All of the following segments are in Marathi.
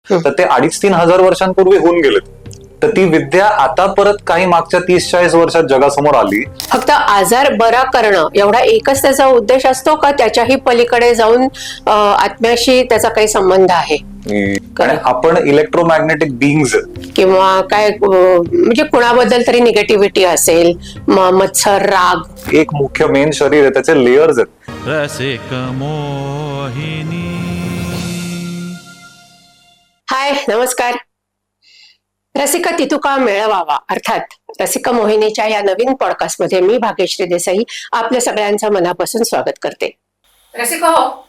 तर ते 2,500-3,000 वर्षांपूर्वी होऊन गेलेत. तर ती विद्या आता परत काही मागच्या 30-40 वर्षात जगासमोर आली. फक्त आजार बरा करणं एवढा एकच त्याचा उद्देश असतो का त्याच्याही पलीकडे जाऊन आत्म्याशी त्याचा काही संबंध आहे? आणि आपण इलेक्ट्रोमॅग्नेटिक बीइंग्स किंवा काय म्हणजे कुणाबद्दल तरी निगेटिव्हिटी असेल, मत्सर, राग. एक मुख्य मेन शरीर आहे, त्याचे लेयर्स आहेत. रसिक मोहिनी. हाय, नमस्कार. रसिक तितुका मेळवावा अर्थात रसिक मोहिनीच्या या नवीन पॉडकास्टमध्ये मी भाग्यश्री देसाई आपल्या सगळ्यांचं मनापासून स्वागत करते. रसिक हो,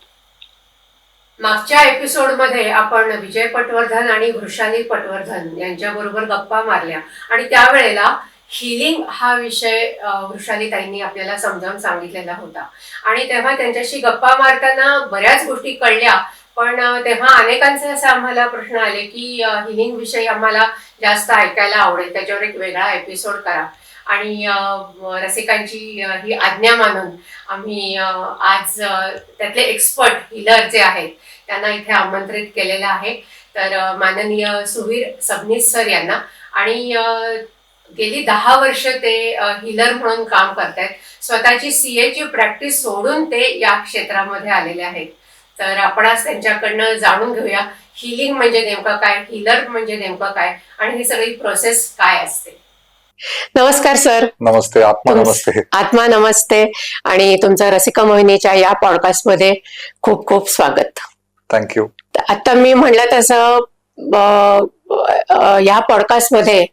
मागच्या एपिसोडमध्ये आपण विजय पटवर्धन आणि वृषाली पटवर्धन यांच्याबरोबर गप्पा मारल्या आणि त्यावेळेला हिलिंग हा विषय वृषाली ताईंनी आपल्याला समजावून सांगितलेला होता आणि तेव्हा त्यांच्याशी गप्पा मारताना बऱ्याच गोष्टी कळल्या. पण तेव्हा अनेकांचे असे आम्हाला प्रश्न आले की हिलिंग विषयी आम्हाला जास्त ऐकायला आवडेल, त्याच्यावर एक वेगळा एपिसोड करा. आणि रसिकांची ही आज्ञा मानून आम्ही आज त्यातले एक्सपर्ट हिलर जे आहेत त्यांना इथे आमंत्रित केलेलं आहे. तर माननीय सुवीर सबनीस सर यांना, आणि गेली 10 वर्ष ते हिलर म्हणून काम करतायत. स्वतःची CA ची प्रॅक्टिस सोडून ते या क्षेत्रामध्ये आलेले आहेत. तर आपण आज त्यांच्याकडनं जाणून घेऊया हिलिंग म्हणजे नेमकं काय, हिलर म्हणजे नेमकं काय आणि ही सगळी प्रोसेस काय असते. नमस्कार सर. नमस्ते. आत्मा नमस्ते. आत्मा नमस्ते. आणि तुमचं रसिक मोहिनीच्या या पॉडकास्टमध्ये खूप खूप स्वागत. थँक्यू. आता मी म्हणलं तसं या पॉडकास्टमध्ये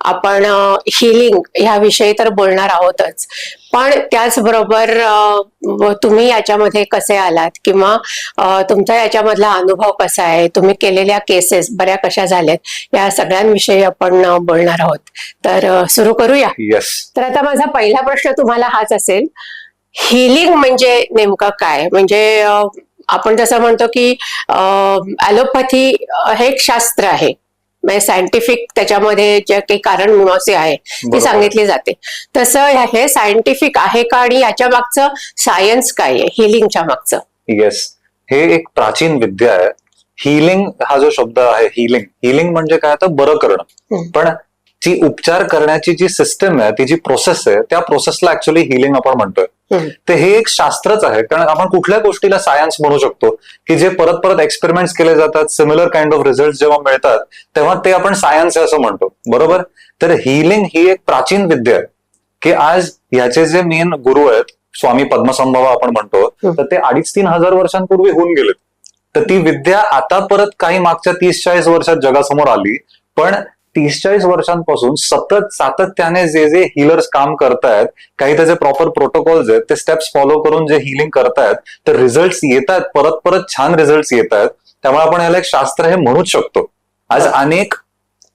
आपण हिलिंग ह्या विषयी तर बोलणार आहोतच, पण त्याचबरोबर तुम्ही याच्यामध्ये कसे आलात किंवा तुमचा याच्यामधला अनुभव कसा आहे, तुम्ही केलेल्या केसेस बऱ्या कशा झाल्यात, या सगळ्यांविषयी आपण बोलणार आहोत. तर सुरू करूया. येस. तर आता माझा पहिला प्रश्न तुम्हाला हाच असेल, हिलिंग म्हणजे नेमकं काय? म्हणजे आपण जसं म्हणतो की ॲलोपॅथी हे एक शास्त्र आहे, म्हणजे सायंटिफिक त्याच्यामध्ये जे काही कारण मीमांसा आहे ती सांगितली जाते. तसं हे सायंटिफिक आहे का आणि याच्या मागचं सायन्स काय आहे हिलिंगच्या मागचं? येस, हे एक प्राचीन विद्या आहे. हिलिंग हा जो शब्द आहे, हिलिंग म्हणजे काय, तर बरं करणं. पण जी उपचार करण्याची जी सिस्टम आहे, ती जी प्रोसेस आहे, त्या प्रोसेसला ऍक्च्युअली हिलिंग आपण म्हणतोय. तर हे एक शास्त्रच आहे. कारण आपण कुठल्या गोष्टीला सायन्स म्हणू शकतो की जे परत परत एक्सपेरिमेंट्स केले जातात, सिमिलर काइंड ऑफ रिझल्ट जेव्हा मिळतात तेव्हा ते आपण सायन्स आहे असं म्हणतो, बरोबर. तर हिलिंग ही एक प्राचीन विद्या आहे की आज ह्याचे जे मेन गुरु आहेत, स्वामी पद्मसंभवा आपण म्हणतो, तर ते 2,500-3,000 वर्षांपूर्वी होऊन गेलेत. तर ती विद्या आता परत काही मागच्या 30-40 वर्षात जगासमोर आली. पण 30-40 वर्षांपासून सतत सातत्याने जे जे हिलर्स काम करतायत, काही त्याचे प्रॉपर प्रोटोकॉल्स आहेत, ते स्टेप्स फॉलो करून जे हिलिंग करतायत, तर रिझल्ट येत आहेत, परत परत छान रिझल्ट येत आहेत. त्यामुळे आपण याला एक शास्त्र हे म्हणूच शकतो. आज अनेक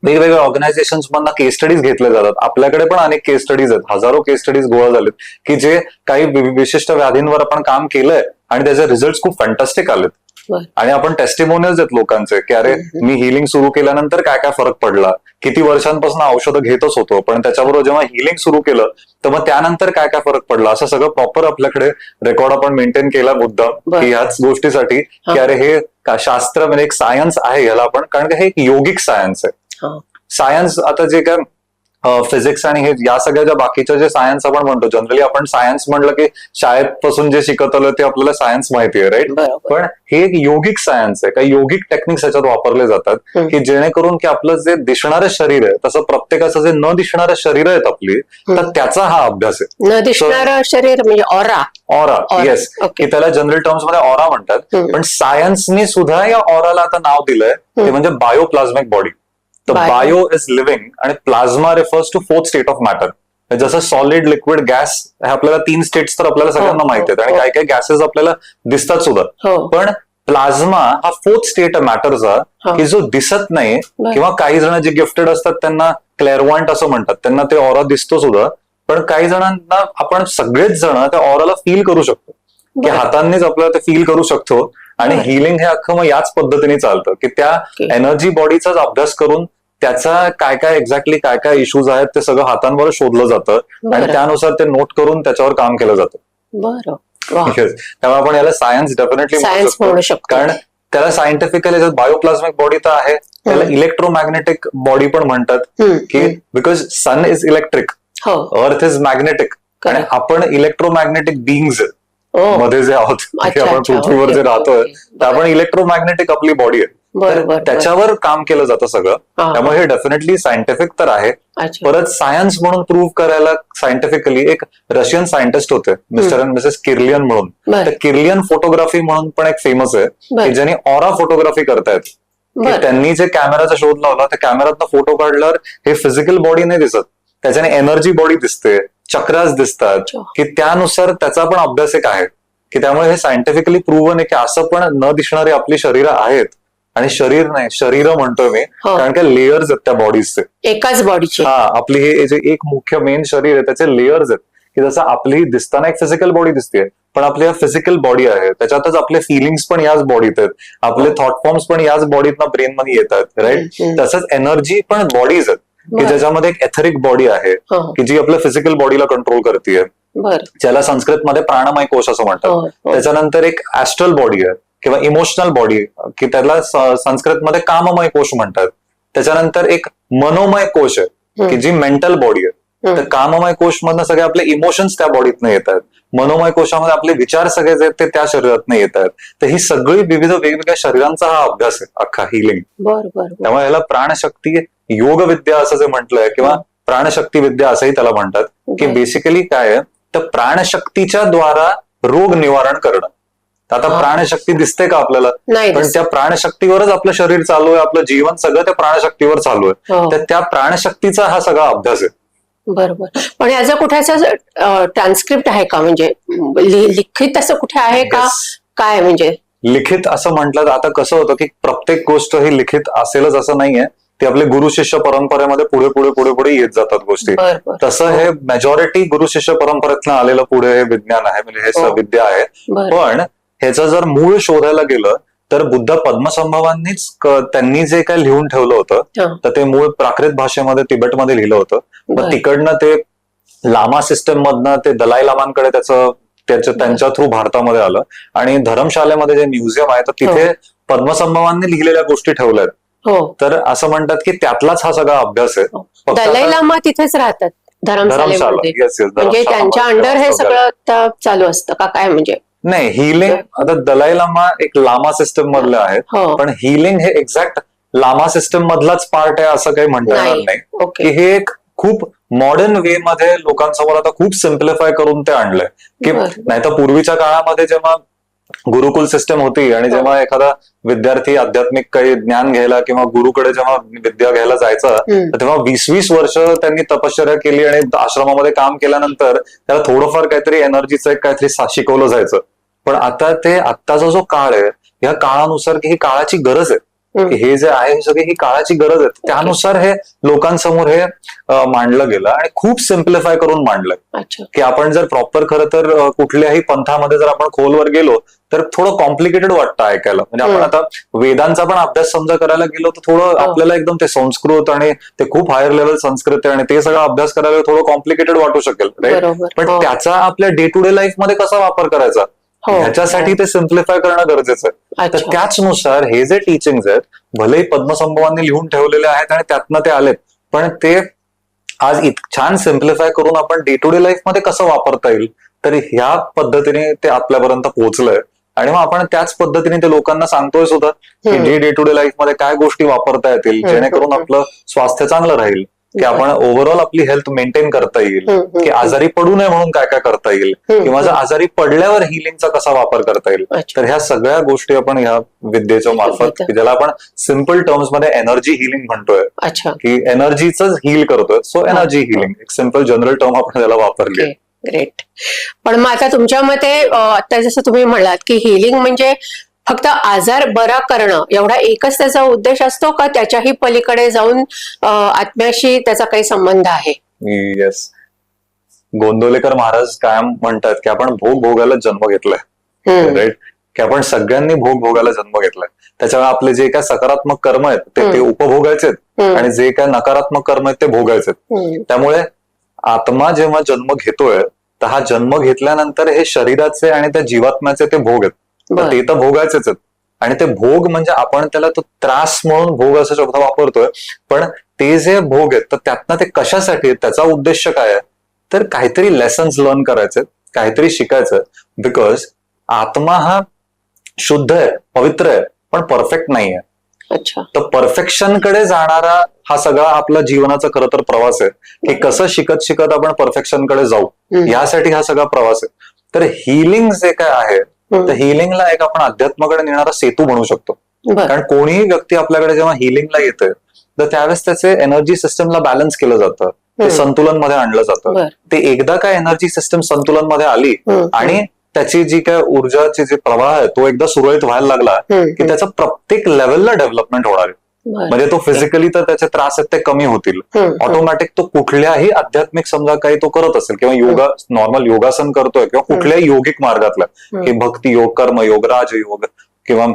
वेगवेगळ्या ऑर्गनायझेशन्स मधून केस स्टडीज घेतले जातात. आपल्याकडे पण अनेक केस स्टडीज आहेत, हजारो केस स्टडीज गोळा झालेत की जे काही विशिष्ट व्याधींवर आपण काम केलंय आणि त्याचे रिझल्ट खूप फॅन्टास्टिक आलेत. आणि आपण टेस्टिमोनियल्स आहेत लोकांचे की अरे मी हिलिंग सुरू केल्यानंतर काय काय फरक पडला, किती वर्षांपासून औषधं घेतच होतो, पण त्याच्याबरोबर जेव्हा हिलिंग सुरू केलं तर मग त्यानंतर काय काय फरक पडला, असं सगळं प्रॉपर आपल्याकडे रेकॉर्ड आपण मेंटेन केला मुद्दाम की ह्याच गोष्टीसाठी की अरे हे शास्त्र म्हणजे एक सायन्स आहे ह्याला आपण, कारण की हे एक योगिक सायन्स आहे. सायन्स आता जे काय फिजिक्स आणि हे या सगळ्या ज्या बाकीच्या जे सायन्स आपण म्हणतो, जनरली आपण सायन्स म्हणलं की शाळेत पासून जे शिकत आलं ते आपल्याला सायन्स माहिती आहे, राईट. पण हे एक योगिक सायन्स आहे. काही योगिक टेक्निक्स याच्यात वापरले जातात की जेणेकरून की आपलं जे दिसणारं शरीर आहे, तसं प्रत्येकाचं जे न दिसणारं शरीर आहेत आपली, तर त्याचा हा अभ्यास आहे. न दिसणारं शरीर म्हणजे ऑरा. येस, की त्याला जनरल टर्म्स मध्ये ऑरा म्हणतात. पण सायन्सने सुद्धा या ऑराला आता नाव दिलंय, ते म्हणजे बायोप्लाझ्मिक बॉडी. तर बायो इज लिव्हिंग आणि plasma refers to 4th state of matter. जसं सॉलिड, लिक्विड, गॅस, हे आपल्याला 3 स्टेट्स तर आपल्याला सगळ्यांना माहिती आहेत आणि काही काही गॅसेस आपल्याला दिसतात सुद्धा. पण प्लाझ्मा हा 4th स्टेट आहे मॅटरचा, की जो दिसत नाही. किंवा काही जण जे गिफ्टेड असतात त्यांना क्लेअरवॉइंट असं म्हणतात, त्यांना ते ऑरा दिसतो सुद्धा. पण काही जणांना आपण सगळेच जण त्या ऑराला फील करू शकतो, की हातांनीच आपल्याला ते फील करू शकतो. आणि हिलिंग हे अख्खं मग याच पद्धतीने चालतं की त्या एनर्जी बॉडीचाच अभ्यास करून त्याचा काय काय एक्झॅक्टली काय काय इश्यूज आहेत ते सगळं हातांवर शोधलं जातं आणि त्यानुसार ते नोट करून त्याच्यावर काम केलं जातं. बरं. त्यामुळे आपण याला सायन्स डेफिनेटली म्हणू शकतो. कारण त्याला सायंटिफिकली बायोप्लाझ्मिक बॉडी तर आहे, त्याला इलेक्ट्रोमॅग्नेटिक बॉडी पण म्हणतात की बिकॉज सन इज इलेक्ट्रिक, हो अर्थ इज मॅग्नेटिक आणि Correct. आपण इलेक्ट्रोमॅग्नेटिक बिंग्स हो मध्ये जे आहोत की अच्छा, आपण अच्छा. पृथ्वीवर जे Okay, राहतोय okay. तर आपण इलेक्ट्रोमॅग्नेटिक आपली बॉडी आहे. बरं, तर बरं, त्याच्यावर काम केलं जातं सगळं. हा. त्यामुळे हे डेफिनेटली सायंटिफिक तर आहे. अच्छा परत सायन्स म्हणून प्रूव्ह करायला सायंटिफिकली एक रशियन सायंटिस्ट होते, मिस्टर अँड मिसेस किर्लियन म्हणून. बर तर किर्लियन फोटोग्राफी म्हणून पण एक फेमस आहे बर की ज्यांनी ऑरा फोटोग्राफी करतायत. की बर त्यांनी जे कॅमेराचा शोध लावला त्या कॅमेऱ्यातनं फोटो काढल्यावर हे फिजिकल बॉडी नाही दिसत, त्याच्याने एनर्जी बॉडी दिसते, चक्रास दिसतात, अच्छा. की त्यानुसार त्याचा पण अभ्यास एक आहे की त्यामुळे हे सायंटिफिकली प्रूव्हन आहे की असं पण न दिसणारी आपली शरीरं आहेत. आणि शरीर नाही, शरीर म्हणतोय मी, हो. कारण काय लेयर्स आहेत त्या बॉडीजचे. एकाच बॉडीचे हा, आपली हे जे एक मुख्य मेन शरीर आहे त्याचे लेयर्स आहेत की जसं आपली दिसताना एक फिजिकल बॉडी दिसते, पण आपली फिजिकल बॉडी आहे त्याच्यातच आपले फिलिंग्स पण याच बॉडीत आहेत, आपले थॉट फॉर्म्स पण याच बॉडीतनं ब्रेन मध्ये येतात, राईट. तसंच एनर्जी पण बॉडीज आहेत की बर ज्याच्यामध्ये एक एथरिक बॉडी आहे हो की जी आपल्या फिजिकल बॉडीला कंट्रोल करते, बर ज्याला संस्कृतमध्ये प्राणमय कोश असं म्हणतात. हो हो त्याच्यानंतर एक ऍस्ट्रल बॉडी आहे किंवा इमोशनल बॉडी की त्याला संस्कृतमध्ये काममय कोश म्हणतात. त्याच्यानंतर एक मनोमय कोश आहे की जी मेंटल बॉडी आहे. तर काममय कोश मधनं सगळे आपले इमोशन्स त्या बॉडीतनं येतात, मनोमय कोशामध्ये आपले विचार सगळे जे आहेत ते त्या शरीरातनं येतात. तर ही सगळी विविध वेगवेगळ्या शरीरांचा हा अभ्यास आहे अख्खा हिलिंग. बर बर त्यामुळे याला प्राणशक्ती योग विद्या असं जे म्हटलंय किंवा प्राणशक्ती विद्या असंही त्याला म्हणतात की बेसिकली काय आहे तर प्राणशक्तीच्या द्वारा रोग निवारण करणं. आता प्राणशक्ती दिसते का आपल्याला, नाही पण दिसत. त्या प्राणशक्तीवरच आपलं शरीर चालू आहे, आपलं जीवन सगळं त्या प्राणशक्तीवर चालू आहे. हो तर त्या प्राणशक्तीचा हा सगळा अभ्यास आहे. बरोबर. पण याचा कुठेच ट्रान्स्क्रिप्ट आहे का, म्हणजे लिखित असं कुठे आहे का, Yes. काय म्हणजे लिखित असं म्हटलं तर आता कसं होतं की प्रत्येक गोष्ट ही लिखित असेलच असं नाहीये, ते आपले गुरु शिष्य परंपरेमध्ये पुढे पुढे पुढे पुढे येत जातात गोष्टी. बर बर तसं हे मेजॉरिटी गुरु शिष्य परंपरेतनं आलेलं पुढे हे विज्ञान आहे, म्हणजे हे हो. विद्या आहे. बर पण ह्याचं जर मूळ शोधायला गेलं तर बुद्ध पद्मसंभवांनीच त्यांनी जे काय लिहून ठेवलं होतं हा. तर ते मूळ प्राकृत भाषेमध्ये तिबेटमध्ये लिहिलं होतं. मग बर तिकडनं ते लामा सिस्टम मधनं ते दलाई लामांकडे त्यांच्या थ्रू भारतामध्ये आलं आणि धर्मशालेमध्ये जे म्युझियम आहे तर तिथे पद्मसंभवांनी लिहिलेल्या गोष्टी ठेवल्यात. हो तर असं म्हणतात की त्यातलाच हा सगळा अभ्यास आहे. फक्त दलाई आता लामा तिथेच राहतात धर्मशाला, धर्मशालेमध्ये, yes, yes, म्हणजे धर्मशाला त्यांच्या मध्ये अंडर हे वगैरे. सगळं आता चालू असतं का काय, म्हणजे नाही, हिलिंग आता दलाई लामा एक लामा सिस्टम मधले आहेत, हो पण हिलिंग हे एक्झॅक्ट लामा सिस्टम मधलाच पार्ट आहे असं काही म्हणता येणार नाही. ओके की हे एक खूप मॉडर्न वे मध्ये लोकांसमोर आता खूप सिम्प्लिफाय करून ते आणलंय की बरं. नाही तर पूर्वीच्या काळामध्ये जेव्हा गुरुकुल सिस्टम होती आणि जेव्हा एखादा विद्यार्थी आध्यात्मिक काही ज्ञान घ्यायला किंवा गुरुकडे जेव्हा विद्या घ्यायला जायचा तर तेव्हा 20-20 वर्ष त्यांनी तपश्चर्या केली आणि आश्रमामध्ये काम केल्यानंतर त्याला थोडंफार काहीतरी एनर्जीचं एक काहीतरी शिकवलं जायचं. पण आता ते आत्ताचा जो काळ आहे या काळानुसार की ही काळाची गरज आहे की हे जे आहे हे सगळी ही काळाची गरज आहे, त्यानुसार हे लोकांसमोर हे मांडलं गेलं आणि खूप सिम्प्लिफाय करून मांडलं अच्छा की आपण जर प्रॉपर खरं तर कुठल्याही पंथामध्ये जर आपण खोलवर गेलो तर थोडं कॉम्प्लिकेटेड वाटतं ऐकायला. म्हणजे आपण आता वेदांचा पण अभ्यास समजा करायला गेलो तर थोडं आपल्याला एकदम ते संस्कृत आणि ते खूप हायर लेवल संस्कृत आहे आणि ते सगळं अभ्यास करायला थोडं कॉम्प्लिकेटेड वाटू शकेल, राईट. बरोबर. पण हो. त्याचा आपल्या डे टू डे लाईफ मध्ये कसा वापर करायचा हो. ह्याच्यासाठी ते सिम्प्लिफाय करणं गरजेचं आहे. तर अच्छा त्याचनुसार हे जे टीचिंग्स आहेत भलेही पद्मसंभवांनी लिहून ठेवलेले आहेत आणि त्यातनं ते आलेत, पण ते आज छान सिम्प्लिफाय करून आपण डे टू डे लाईफ मध्ये कसं वापरता येईल तर ह्या पद्धतीने ते आपल्यापर्यंत पोहोचलंय. आणि मग आपण त्याच पद्धतीने ते लोकांना सांगतोय सुद्धा की डे टू डे लाईफ मध्ये काय गोष्टी वापरता येतील जेणेकरून आपलं स्वास्थ्य चांगलं राहील, की आपण ओव्हरऑल आपली हेल्थ मेंटेन करता येईल, की आजारी पडू नये म्हणून काय काय करता येईल, किंवा जर आजारी पडल्यावर हिलिंगचा कसा वापर करता येईल. अच्छा. तर ह्या सगळ्या गोष्टी आपण ह्या विद्येच्या मार्फत की ज्याला आपण सिम्पल टर्म्स मध्ये एनर्जी हिलिंग म्हणतोय अच्छा की एनर्जीच हील करतोय. सो एनर्जी हिलिंग एक सिम्पल जनरल टर्म आपण त्याला वापरली. ग्रेट. पण मग आता तुमच्या मते आता जसं तुम्ही म्हणालात की हिलिंग म्हणजे फक्त आजार बरा करणं एवढा एकच त्याचा उद्देश असतो का त्याच्याही पलीकडे जाऊन आत्म्याशी त्याचा काही संबंध आहे? येस, गोंदवलेकर महाराज कायम म्हणतात की आपण भोग भोगायला जन्म घेतलाय, राईट. की आपण सगळ्यांनी भोग भोगायला जन्म घेतलाय. त्याच्यामुळे आपले जे काय सकारात्मक कर्म आहेत ते उपभोगायचे आणि जे काय नकारात्मक कर्म आहेत ते भोगायचे. त्यामुळे आत्मा जेव्हा जन्म घेतोय तर हा जन्म घेतल्यानंतर हे शरीराचे आणि त्या जीवात्म्याचे ते भोग आहेत, तर ते तर भोगायचेच आहेत. आणि ते भोग म्हणजे आपण त्याला तो त्रास म्हणून भोग असा शब्द वापरतोय, पण ते जे भोग आहेत तर त्यातनं ते कशासाठी आहेत, त्याचा उद्देश काय आहे, तर काहीतरी लेसन्स लर्न करायचे, काहीतरी शिकायचं. बिकॉज आत्मा हा शुद्ध आहे, पवित्र आहे, पण परफेक्ट नाहीये. अच्छा. तर परफेक्शन कडे जाणारा हा सगळा आपला जीवनाचा खरं तर प्रवास आहे, की कसं शिकत शिकत आपण परफेक्शन कडे जाऊ, यासाठी हा सगळा प्रवास आहे. तर हिलिंग जे काय आहे, तर हिलिंगला एक आपण अध्यात्माकडे नेणारा सेतू म्हणू शकतो. कारण कोणीही व्यक्ती आपल्याकडे जेव्हा हिलिंगला येते तर त्यावेळेस त्याचे एनर्जी सिस्टमला बॅलन्स केलं जातं, ते संतुलन मध्ये आणलं जातं. ते एकदा काय एनर्जी सिस्टम संतुलन मध्ये आली आणि त्याची जी काय ऊर्जाची जे प्रवाह आहे तो एकदा सुरळीत व्हायला लागला की त्याचा प्रत्येक लेवलला डेव्हलपमेंट होणार आहे. म्हणजे तो फिजिकली तर त्याचे त्रास आहेत ते कमी होतील, ऑटोमॅटिक तो कुठल्याही आध्यात्मिक समजा काही तो करत असेल किंवा योगा नॉर्मल योगासन करतोय किंवा कुठल्याही योगिक मार्गातला की भक्ती योग, कर्मयोग, राजयोग किंवा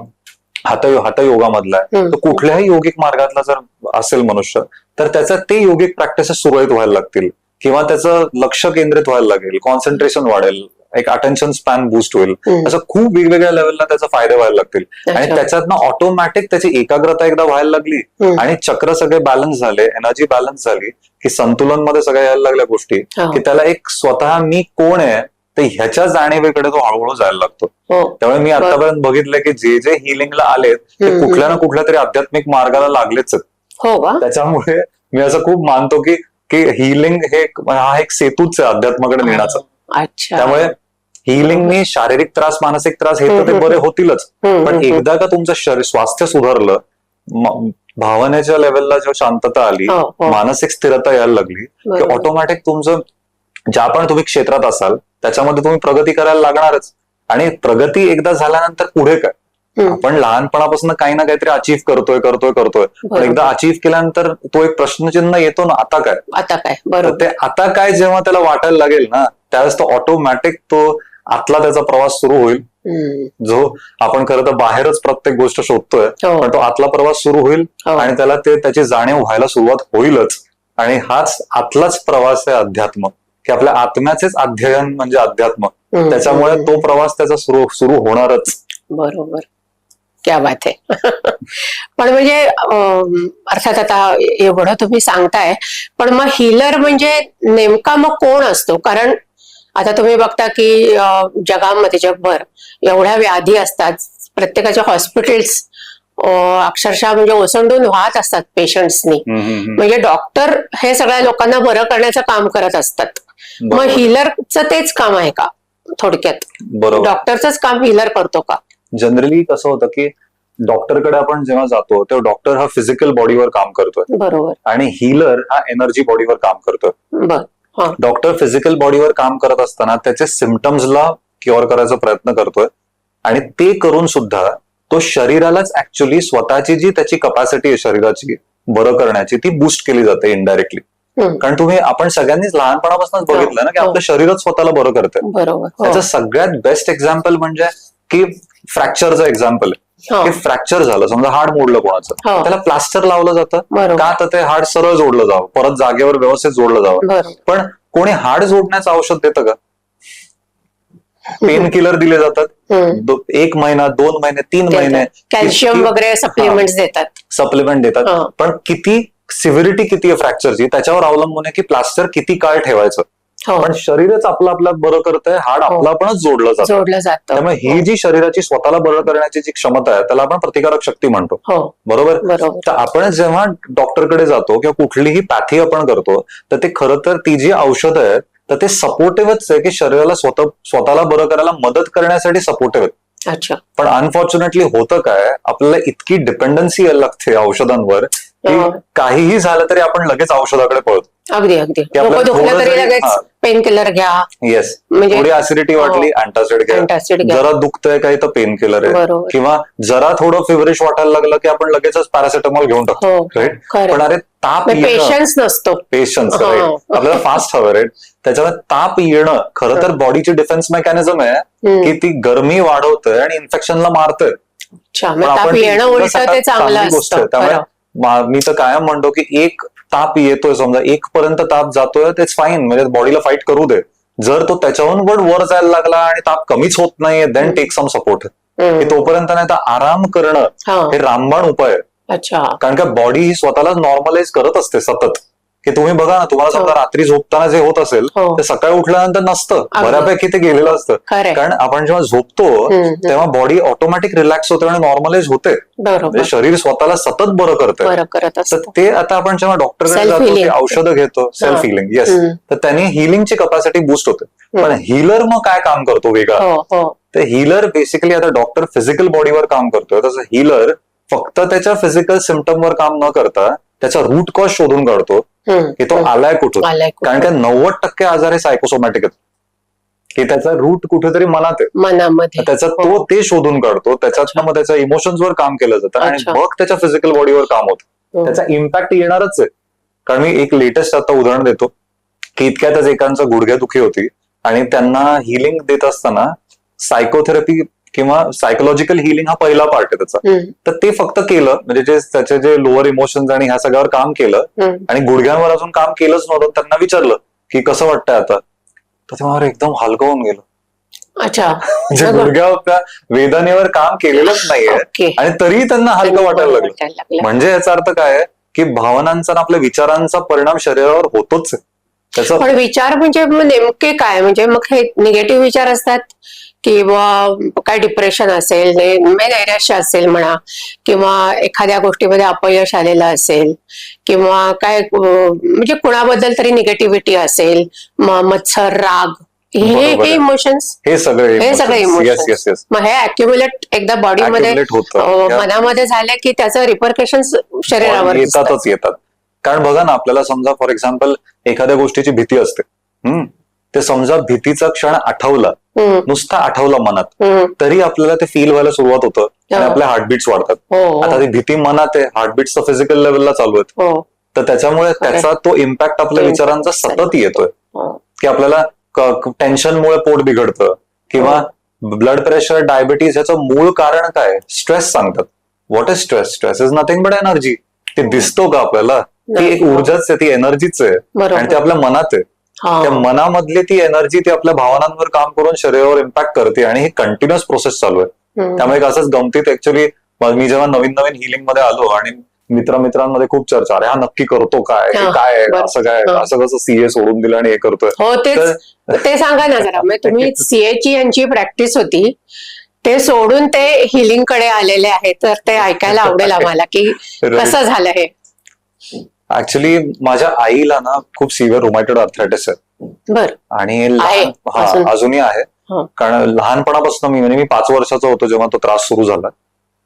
हठयोगामधला आहे, तर कुठल्याही योगिक मार्गातला जर असेल मनुष्य तर त्याचा ते योगिक प्रॅक्टिसेस सुरळीत व्हायला लागतील किंवा त्याचं लक्ष केंद्रित व्हायला लागेल, कॉन्सन्ट्रेशन वाढेल, एक अटेन्शन स्पॅन बूस्ट होईल, असं खूप वेगवेगळ्या लेवलला त्याचा फायदे व्हायला लागतील. आणि त्याच्यातनं ऑटोमॅटिक त्याची एकाग्रता एकदा व्हायला लागली आणि चक्र सगळे बॅलन्स झाले, एनर्जी बॅलन्स झाली की संतुलन मध्ये सगळ्या यायला लागल्या गोष्टी की त्याला एक स्वतः मी कोण आहे ते ह्याच्या जाणीवेकडे तो हळूहळू जायला लागतो. त्यामुळे मी आतापर्यंत बघितलंय की जे जे हिलिंगला आलेत ते कुठल्या ना कुठल्या तरी आध्यात्मिक मार्गाला लागलेच आहेत. त्याच्यामुळे मी असं खूप मानतो की हिलिंग हा एक सेतूच आहे अध्यात्माकडे नेण्याचा. त्यामुळे हिलिंगनी शारीरिक त्रास, मानसिक त्रास हे तर ते बरे होतीलच, पण एकदा का तुमचं स्वास्थ्य सुधारलं, भावनेच्या लेवलला जेव्हा शांतता आली, मानसिक स्थिरता यायला लागली की ऑटोमॅटिक तुमचं ज्या पण तुम्ही क्षेत्रात असाल त्याच्यामध्ये तुम्ही प्रगती करायला लागणारच. आणि प्रगती एकदा झाल्यानंतर पुढे काय, आपण लहानपणापासून काही ना काहीतरी अचीव्ह करतोय पण एकदा अचीव्ह केल्यानंतर तो एक प्रश्नचिन्ह येतो ना, आता काय. ते आता काय जेव्हा त्याला वाटायला लागेल ना त्यावेळेस तो ऑटोमॅटिक तो आतला त्याचा प्रवास सुरू होईल, जो आपण खरं तर बाहेरच प्रत्येक गोष्ट शोधतोय, पण तो आतला प्रवास सुरू होईल आणि त्याला त्याची जाणीव व्हायला सुरुवात होईलच. आणि हाच आतलाच प्रवास आहे अध्यात्म, की आपल्या आत्म्याचेच अध्ययन म्हणजे अध्यात्म. त्याच्यामुळे तो प्रवास त्याचा सुरू होणारच. बरोबर, क्या बात आहे. पण म्हणजे अर्थात आता एवढं तुम्ही सांगताय, पण मग हिलर म्हणजे नेमका मग कोण असतो? कारण आता तुम्ही बघता की जगामध्ये जगभर एवढ्या व्याधी असतात, प्रत्येकाच्या हॉस्पिटल्स अक्षरशः म्हणजे ओसंडून वाहत असतात पेशंट्सनी. म्हणजे डॉक्टर हे सगळ्या लोकांना बरं करण्याचं काम करत असतात. मग हिलरचं तेच काम आहे का थोडक्यात? डॉक्टरचंच काम हिलर करतो का? जनरली कसं होतं की डॉक्टरकडे आपण जेव्हा जातो तेव्हा डॉक्टर हा फिजिकल बॉडीवर काम करतोय, बरोबर, आणि हिलर हा एनर्जी बॉडीवर काम करतोय. डॉक्टर फिजिकल बॉडीवर काम करत असताना त्याचे सिम्पटम्सला क्युअर करायचा प्रयत्न करतोय आणि ते करून सुद्धा तो शरीरालाच ऍक्च्युली स्वतःची जी त्याची कपॅसिटी आहे शरीराची बरं करण्याची ती बूस्ट केली जाते इनडायरेक्टली. कारण आपण सगळ्यांनीच लहानपणापासूनच बघितलं ना की आपलं शरीरच स्वतःला बरं करतंय. त्याचं सगळ्यात बेस्ट एक्झाम्पल म्हणजे की फ्रॅक्चरचं एक्झाम्पल आहे की फ्रॅक्चर झालं, समजा हाड मोडलं कोणाचं, त्याला प्लास्टर लावलं जातं का, तर ते हाड सरळ जोडलं जावं, परत जागेवर व्यवस्थित जोडलं जावं. पण कोणी हाड जोडण्याचं औषध देतं का? पेन किलर दिले जातात, 1 महिना, 2 महिने, 3 महिने कॅल्शियम वगैरे सप्लिमेंट देतात. पण किती सिव्हिरिटी किती आहे फ्रॅक्चरची त्याच्यावर अवलंबून आहे की प्लास्टर किती काळ ठेवायचं. पण शरीरच आपलं बरं करतंय, हाड आपलापणच जोडलं जातं. त्यामुळे ही जी शरीराची स्वतःला बरं करण्याची जी क्षमता आहे त्याला आपण प्रतिकारक शक्ती म्हणतो. बरोबर. तर आपण जेव्हा डॉक्टरकडे जातो किंवा कुठलीही पॅथी आपण करतो तर ते खरं तर ती जी औषधं आहेत तर ते सपोर्टिव्हच आहे की शरीराला स्वतःला बरं करायला मदत करण्यासाठी सपोर्टिव्ह आहेत. पण अनफॉर्च्युनेटली होतं काय, आपल्याला इतकी डिपेंडन्सी यायला लागते औषधांवर की काहीही झालं तरी आपण लगेच औषधाकडे पळतो. अगदी पेन किलर घ्या, येस, थोडी ऍसिडिटी वाटली अँटासिड घ्या, जरा दुखतंय काही तर पेन किलर आहे, किंवा जरा थोडं फिवरिश वाटायला लागलं की आपण लगेचच पॅरासिटामॉल घेऊन टाकतो. राईट. पण अरे ताप पेशन्स नसतो, पेशन्स आपल्याला फास्ट हवं. राईट. त्याच्यामुळे ताप येणं खरं तर बॉडीची डिफेन्स मेकॅनिझम आहे की ती गरमी वाढवतंय आणि इन्फेक्शनला मारतंय. गोष्ट आहे. त्यामुळे मी तर कायम म्हणतो की एक ताप येतोय, समजा 1 पर्यंत ताप जातोय, तेच फाईन, म्हणजे बॉडीला फाईट करू दे. जर तो त्याच्याहून पण वर जायला लागला आणि ताप कमीच होत नाहीये, देन टेक सम सपोर्ट. की तोपर्यंत नाही तर आराम करणं हा. हे रामबाण उपाय आहे. अच्छा. कारण का बॉडी ही स्वतःला नॉर्मलाइज करत असते सतत. की तुम्ही बघा ना, तुम्हाला समजा रात्री झोपताना जे होत असेल हो. ते सकाळी उठल्यानंतर नसतं, अगदी. बऱ्यापैकी ते गेलेलं असतं. खरंय. कारण आपण जेव्हा झोपतो तेव्हा बॉडी ऑटोमॅटिक रिलॅक्स होते आणि नॉर्मलाइज होते. बरोबर. म्हणजे शरीर स्वतःला सतत बरं करते. बरं करत तर असतं. ते आता आपण जेव्हा डॉक्टरकडे Self जातो, healing. औषधं घेतो, सेल्फ हिलिंग, येस, तर त्याने हिलिंगची कपॅसिटी बूस्ट होते. पण हिलर मग काय काम करतो वेगळा? हो हो. तर हिलर बेसिकली, आता डॉक्टर फिजिकल बॉडीवर काम करतोय, तसं हिलर फक्त त्याच्या फिजिकल सिम्पटमवर काम न करता त्याचा रूट कॉज शोधून काढतो की तो आलाय कुठून. कारण का 90% आजार हे सायकोसोमॅटिक आहेत, की त्याचा रूट कुठेतरी मनात आहे, मनामध्ये. त्याचा तो ते शोधून काढतो, त्याच्यात मग त्याच्या इमोशन्सवर काम केलं जातं आणि अच्छा. मग त्याच्या फिजिकल बॉडीवर काम होतं. त्याचा इम्पॅक्ट येणारच आहे. कारण मी एक लेटेस्ट आता उदाहरण देतो की इतक्यातच एकांचं गुडघ्यादुखी होती आणि त्यांना हिलिंग देत असताना सायकोथेरपी किंवा सायकोलॉजिकल हिलिंग हा पहिला पार्ट आहे त्याचा. तर ते फक्त केलं, म्हणजे जे त्याचे जे लोअर इमोशन्स आणि ह्या सगळ्यावर काम केलं आणि गुडघ्यांवर अजून काम केलंच नव्हतं. त्यांना विचारलं की कसं वाटतंय आता, तर ते मला एकदम हलकं होऊन गेलं. अच्छा. म्हणजे गुडघ्यावर त्या वेदनेवर काम केलेलंच नाहीये आणि तरीही त्यांना हलकं वाटायला लागलं. म्हणजे याचा अर्थ काय आहे की भावनांचा आणि आपल्या विचारांचा परिणाम शरीरावर होतोच आहे. त्याचा पण विचार म्हणजे मग नेमके काय, म्हणजे मग हे निगेटिव्ह विचार असतात किंवा काय डिप्रेशन असेल, नैराश्य असेल म्हणा, किंवा एखाद्या गोष्टीमध्ये अपयश आलेलं असेल, किंवा काय म्हणजे कुणाबद्दल तरी निगेटिव्हिटी असेल, मत्सर, राग, हे इमोशन्स, हे सगळे इमोशन्स मग हे अक्युम्युलेट एकदा बॉडीमध्ये मनामध्ये झाले की त्याचं रिपरकेशन शरीरावर येतात. कारण बघा ना, आपल्याला समजा फॉर एक्झाम्पल एखाद्या गोष्टीची भीती असते, ते समजा भीतीचा क्षण आठवला, नुसता आठवला मनात, तरी आपल्याला ते फील व्हायला सुरुवात होतं आणि आपल्या हार्टबीट्स वाढतात. आता ती भीती मनात आहे, हार्टबीट्स तर फिजिकल लेवलला चालू आहेत. तर त्याच्यामुळे त्याचा तो इम्पॅक्ट आपल्या विचारांचा सतत येतोय की आपल्याला टेन्शनमुळे पोट बिघडतं किंवा ब्लड प्रेशर, डायबिटीज, याचं मूळ कारण काय? स्ट्रेस सांगतात. What is stress? Stress is nothing but energy. ते दिसतो का आपल्याला? ती एक ऊर्जाच आहे, ती एनर्जीच आहे आणि ते आपल्या मनात आहे. त्या मनामधली ती एनर्जी ती आपल्या भावनांवर काम करून शरीरावर इम्पॅक्ट करते आणि ही कंटिन्युअस प्रोसेस चालू आहे. त्यामुळे असंच गमतीत ऍक्च्युअली मी जेव्हा नवीन नवीन हिलिंग मध्ये आलो आणि मित्रांमध्ये खूप चर्चा, अरे हा नक्की करतो काय, काय असं काय, असं कसं सीए सोडून दिलं आणि हे करतोय. हो, ते सांगा ना जरा. म्हणजे तुम्ही सीएची यांची प्रॅक्टिस होती, ते सोडून ते हिलिंग कडे आलेले आहेत, तर ते ऐकायला आवडेल आम्हाला की कसं झालं हे. ऍक्च्युली माझ्या आईला ना खूप सिव्हिअर रुमॅटॉइड आर्थरायटिस आहे. बर. आणि अजूनही आहे. कारण लहानपणापासून म्हणजे मी 5 वर्षाचा होतो जेव्हा तो त्रास सुरू झाला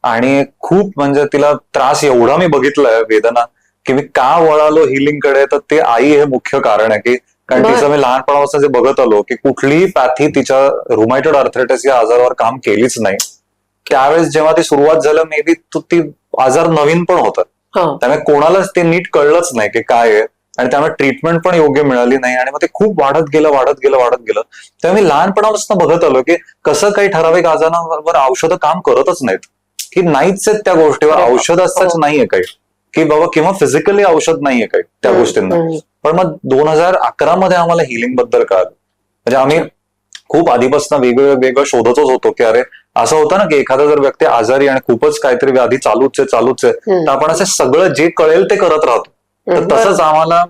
आणि खूप म्हणजे तिला त्रास एवढा मी बघितलाय, वेदना, की मी का वळालो हिलिंग कडे, तर ते आई हे मुख्य कारण आहे. की कारण तिचं मी लहानपणापासून जे बघत आलो की कुठलीही पॅथी तिच्या रुमॅटॉइड आर्थरायटिस या आजारावर काम केलीच नाही. त्यावेळेस जेव्हा ती सुरुवात झालं, मे बी ती आजार नवीन पण होता, त्यामुळे कोणालाच ते नीट कळलंच नाही की काय आहे आणि त्यामुळे ट्रीटमेंट पण योग्य मिळाली नाही आणि मग ते खूप वाढत गेलं. तेव्हा मी लहानपणापासून बघत आलो की कसं काही ठराविक आजारांवर औषधं काम करतच नाहीत, की नाहीच आहेत त्या गोष्टीवर औषध असंच नाहीये काही, की बाबा किंवा फिजिकली औषध नाहीये काही त्या गोष्टींना. पण मग 2011 मध्ये आम्हाला हिलिंग बद्दल कळालं. म्हणजे आम्ही खूप आधीपासून वेगवेगळं शोधतच होतो की अरे असं होतं ना की एखादा जर व्यक्ती आजारी आणि खूपच काहीतरी व्याधी चालूच आहे, तर आपण असं सगळं जे कळेल ते करत राहतो. तर तसंच आम्हाला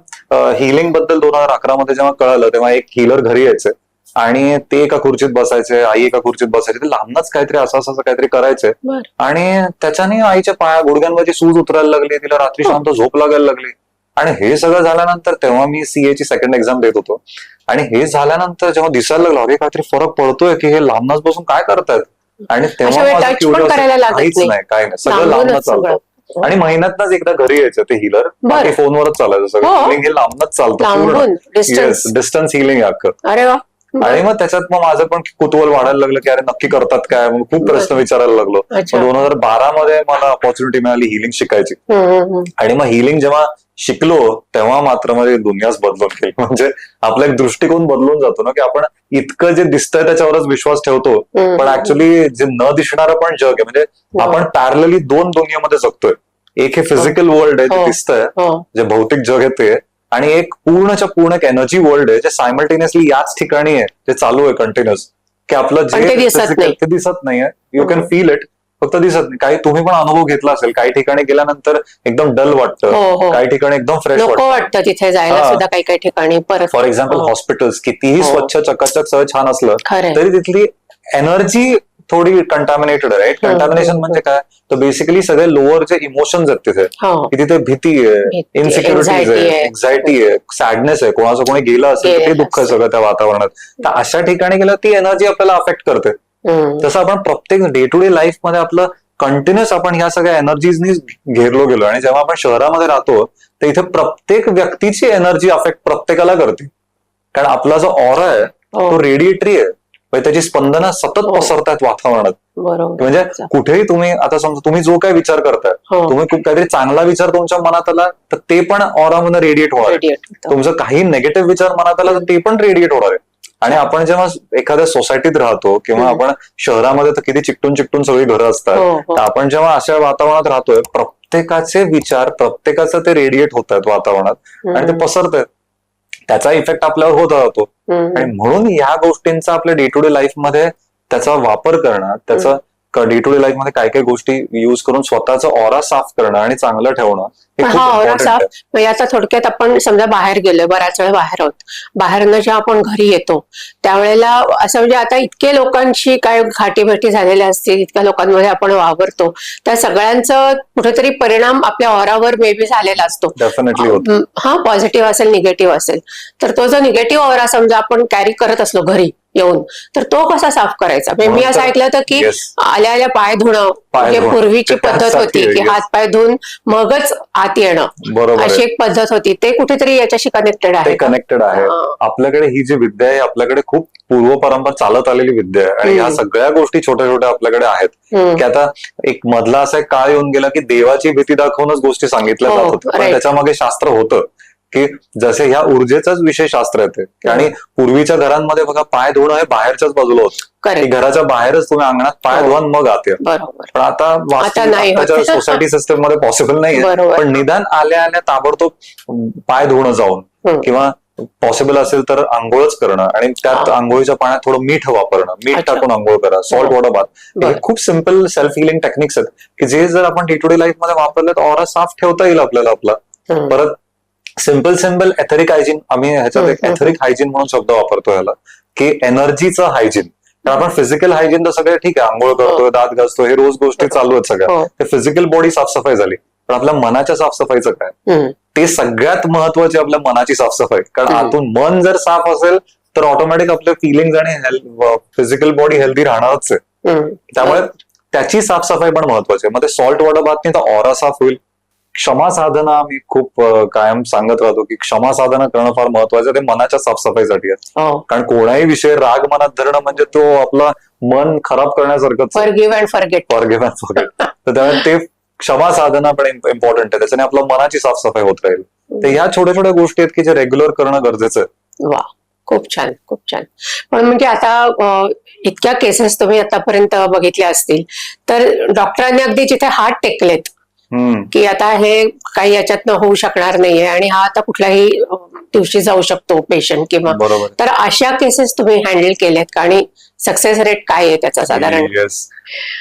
हिलिंग बद्दल 2011 मध्ये जेव्हा कळालं, तेव्हा एक हिलर घरी यायचे आणि ते एका खुर्चीत बसायचे, आई एका खुर्चीत बसायचे, ते लांबनच काहीतरी असं काहीतरी करायचे आणि त्याच्याने आईच्या पाया गुडघ्यांवरची सूज उतरायला लागली, तिला रात्री शांत झोप लागायला लागली. आणि हे सगळं झाल्यानंतर तेव्हा मी सीएची सेकंड एक्झाम देत होतो आणि हे झाल्यानंतर जेव्हा दिसायला लागलं अरे काहीतरी फरक पडतोय की हे लांबनच बसून काय करतायत, आणि तेव्हा काहीच नाही, काय नाही, सगळं लांबनच चालतं. आणि महिन्यातच एकदा घरी यायचं ते हिलर, बाकी फोनवरच चालायचं सगळं. हिलिंग हे लांबनच चालतं पूर्ण, डिस्टन्स हिलिंग आहे अख्खं. आणि मग त्याच्यात मग माझं पण कुतूहल वाढायला लागलं की अरे नक्की करतात काय, मग खूप प्रश्न विचारायला लागलो. 2012 मध्ये मला ऑपॉर्च्युनिटी मिळाली हिलिंग शिकायची आणि मग हिलिंग जेव्हा शिकलो तेव्हा मात्र माझी दुनियाच बदलून गेली. म्हणजे आपला एक दृष्टिकोन बदलून जातो ना की आपण इतकं जे दिसतंय त्याच्यावरच विश्वास ठेवतो, पण ऍक्च्युली जे न दिसणारं पण जग आहे. म्हणजे आपण पॅरलली 2 दुनियेमध्ये जगतोय. एक हे फिजिकल वर्ल्ड आहे जे दिसतंय, जे भौतिक जग आहे ते, आणि एक पूर्णच्या पूर्ण एक एनर्जी वर्ल्ड आहे जे सायमल्टेनियसली याच ठिकाणी आहे, जे चालू आहे कंटिन्युअस. की आपलं पण ते दिसत physical- नाही. ते दिसत नाहीये. यू कॅन फील इट, फक्त दिसत नाही. काही तुम्ही पण अनुभव घेतला असेल, काही ठिकाणी गेल्यानंतर एकदम डल वाटतं, हो. काही ठिकाणी एकदम फ्रेश नको वाटतं. वाटतं तिथे जायला हा. सुद्धा काही ठिकाणी परत. फॉर एक्झाम्पल हो. हॉस्पिटल्स कितीही हो. स्वच्छ चकाचक सगळं छान असलं खरंय. तरी तिथली एनर्जी थोडी कंटॅमिनेटेड आहे. कंटॅमिनेशन म्हणजे काय, तर बेसिकली सगळे लोअर जे इमोशन्स आहेत तिथे, हो. की तिथे भीती आहे, भीती, इन्सिक्युरिटीज anxiety आहे, आहे. एक्झायटी आहे, सॅडनेस आहे, कोणाचं कोणी गेलं असेल तर ते गेलेलं दुःख आहे असेल. सगळं त्या वातावरणात. तर अशा ठिकाणी गेलं ती एनर्जी आपल्याला अफेक्ट करते. तसं आपण प्रत्येक डे टू डे लाईफ मध्ये आपलं कंटिन्युअस आपण ह्या सगळ्या एनर्जीजनी घेरलो गेलो. आणि जेव्हा आपण शहरामध्ये राहतो तर इथे प्रत्येक व्यक्तीची एनर्जी अफेक्ट प्रत्येकाला करते. कारण आपला जो ऑरा आहे तो रेडिएटरी आहे, म्हणजे त्याची स्पंदनं सतत पसरतात वातावरणात. बरोबर. म्हणजे कुठेही तुम्ही आता समजा तुम्ही जो काही विचार करताय, तुम्ही खूप काहीतरी चांगला विचार तुमच्या मनात आला तर ते पण ऑरामध्ये रेडिएट होणार आहे. तुमचं काही नेगेटिव्ह विचार मनात आला तर ते पण रेडिएट होणार आहे. आणि आपण जेव्हा एखाद्या सोसायटीत राहतो किंवा आपण शहरामध्ये तर किती चिकटून चिकटून सगळी घरं असतात, तर आपण जेव्हा अशा वातावरणात राहतोय प्रत्येकाचे विचार प्रत्येकाचं ते रेडिएट होत आहेत वातावरणात आणि ते पसरत आहेत. त्याचा इफेक्ट आपल्यावर होत राहतो. आणि म्हणून ह्या गोष्टींचा आपल्या डे टू डे लाईफ मध्ये त्याचा वापर करणं, त्याचा डे टू डे लाईफ मध्ये काय काय गोष्टी युज करून स्वतःचा ऑरा साफ करणं आणि चांगलं ठेवणं हे खूप इम्पॉर्टंट आहे. म्हणजे आता थोडक्यात आपण समजा बाहेर गेलोय, बऱ्याच वेळ बाहेर आहोत, बाहेरनं जेव्हा आपण घरी येतो त्यावेळेला असं म्हणजे आता इतके लोकांशी काय घाटीभेटी झालेल्या असतील, इतक्या लोकांमध्ये आपण वावरतो, त्या सगळ्यांचा कुठेतरी परिणाम आपल्या ऑरावर मे बी झालेला असतो. डेफिनेटली होतो. हा, पॉझिटिव्ह असेल निगेटिव्ह असेल. तर तो जो निगेटिव्ह ऑरा समजा आपण कॅरी करत असलो घरी येऊन, तर तो कसा साफ करायचा? मी असं ऐकलं होतं की आल्या आल्या पाय धुणं हे पूर्वीची पद्धत होती की हात पाय धुवून मगच आत येणं, बरोबर अशी एक पद्धत होती. ते कुठेतरी याच्याशी कनेक्टेड आहे. कनेक्टेड आहे. आपल्याकडे ही जी विद्या आहे आपल्याकडे खूप पूर्व परंपरा चालत आलेली विद्या आहे. आणि ह्या सगळ्या गोष्टी छोट्या छोट्या आपल्याकडे आहेत. की आता एक मधला असा एक काळ येऊन गेला की देवाची भीती दाखवूनच गोष्टी सांगितल्या जात होत्या, पण त्याच्यामागे शास्त्र होतं की जसे ह्या ऊर्जेचाच विषय शास्त्र येते. आणि पूर्वीच्या घरांमध्ये बघा पाय धुणं हे बाहेरच्याच बाजूला होतं, की घराच्या बाहेरच तुम्ही अंगणात पाय धुवून मग आत या. पण आता सोसायटी सिस्टम मध्ये पॉसिबल नाहीये. पण निदान आल्या आल्या ताबडतोब पाय धुणं जाऊन किंवा पॉसिबल असेल तर आंघोळच करणं आणि त्यात आंघोळीच्या पाण्यात थोडं मीठ वापरणं, मीठ टाकून आंघोळ करा, सॉल्ट वॉटर बाथ, हे खूप सिम्पल सेल्फ हिलिंग टेक्निक्स आहेत की जे जर आपण डे टू डे लाईफ मध्ये वापरले तर ऑरा साफ ठेवता येईल आपल्याला आपला. परत सिम्पल एथरिक हायजीन, आम्ही ह्याच्यात एक एथरिक हायजीन म्हणून शब्द वापरतो ह्याला, की एनर्जीचं हायजीन. तर आपण फिजिकल हायजीन तर सगळे ठीक आहे, आंघोळ करतोय, दात घासतोय, हे रोज गोष्टी चालू आहेत सगळ्या, ते फिजिकल बॉडी साफसफाई झाली. पण आपल्या मनाच्या साफसफाईचं काय, ते सगळ्यात महत्वाची आपल्या मनाची साफसफाई. कारण आतून मन जर साफ असेल तर ऑटोमॅटिक आपल्या फिलिंग्स आणि फिजिकल बॉडी हेल्दी राहणारच आहे. त्यामुळे त्याची साफसफाई पण महत्वाची आहे. मग ते सॉल्ट वॉटर बाथनी तर ऑरा साफ होईल. क्षमा साधना मी खूप कायम सांगत राहतो की क्षमा साधना करणं फार महत्वाचं आहे. ते मनाच्या साफसफाईसाठी आहे. कारण कोणाही विषय राग मनात धरणं म्हणजे तो आपला मन खराब करण्यासारखंच. Forgive and forget. तर त्यामुळे ते क्षमा साधना पण इम्पॉर्टंट आहे. त्याच्याने आपल्या मनाची साफसफाई होत राहील. तर ह्या छोट्या छोट्या गोष्टी आहेत की जे रेग्युलर करणं गरजेचं आहे. वा, खूप छान, खूप छान. पण म्हणजे आता इतक्या केसेस तुम्ही आतापर्यंत बघितल्या असतील तर डॉक्टरांनी अगदी जिथे हात टेकलेत की आता हे काही याच्यातनं होऊ शकणार नाहीये आणि हा आता कुठल्याही दिवशी जाऊ शकतो पेशंट किंवा, तर अशा केसेस तुम्ही हँडल केल्यात का आणि सक्सेस रेट काय आहे त्याचा साधारण? येस,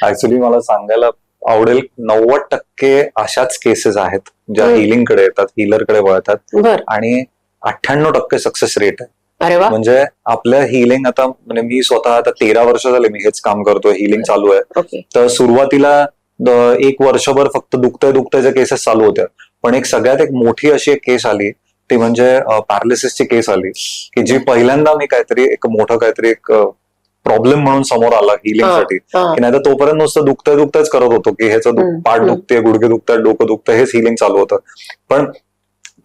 ऍक्च्युली मला सांगायला आवडेल 90% अशाच केसेस आहेत ज्या हिलिंगकडे येतात, हिलरकडे वळतात आणि 98% सक्सेस रेट आहे. अरे वा. म्हणजे आपलं हिलिंग आता म्हणजे मी स्वतः आता 13 वर्ष झाले मी हेच काम करतोय, हिलिंग चालू आहे. तर सुरुवातीला 1 वर्षभर फक्त दुखत्याच्या केसेस चालू होत्या. पण एक सगळ्यात एक मोठी अशी एक केस आली ती म्हणजे पॅरालिसिसची केस आली की जी पहिल्यांदा मी काहीतरी एक प्रॉब्लेम म्हणून समोर आला हिलिंगसाठी. की नाही तर तोपर्यंत नुसतं दुखतंच करत होतो की ह्याचं पाठ दुखते, गुडघे दुखतात, डोकं दुखतं, हेच हिलिंग चालू होतं. पण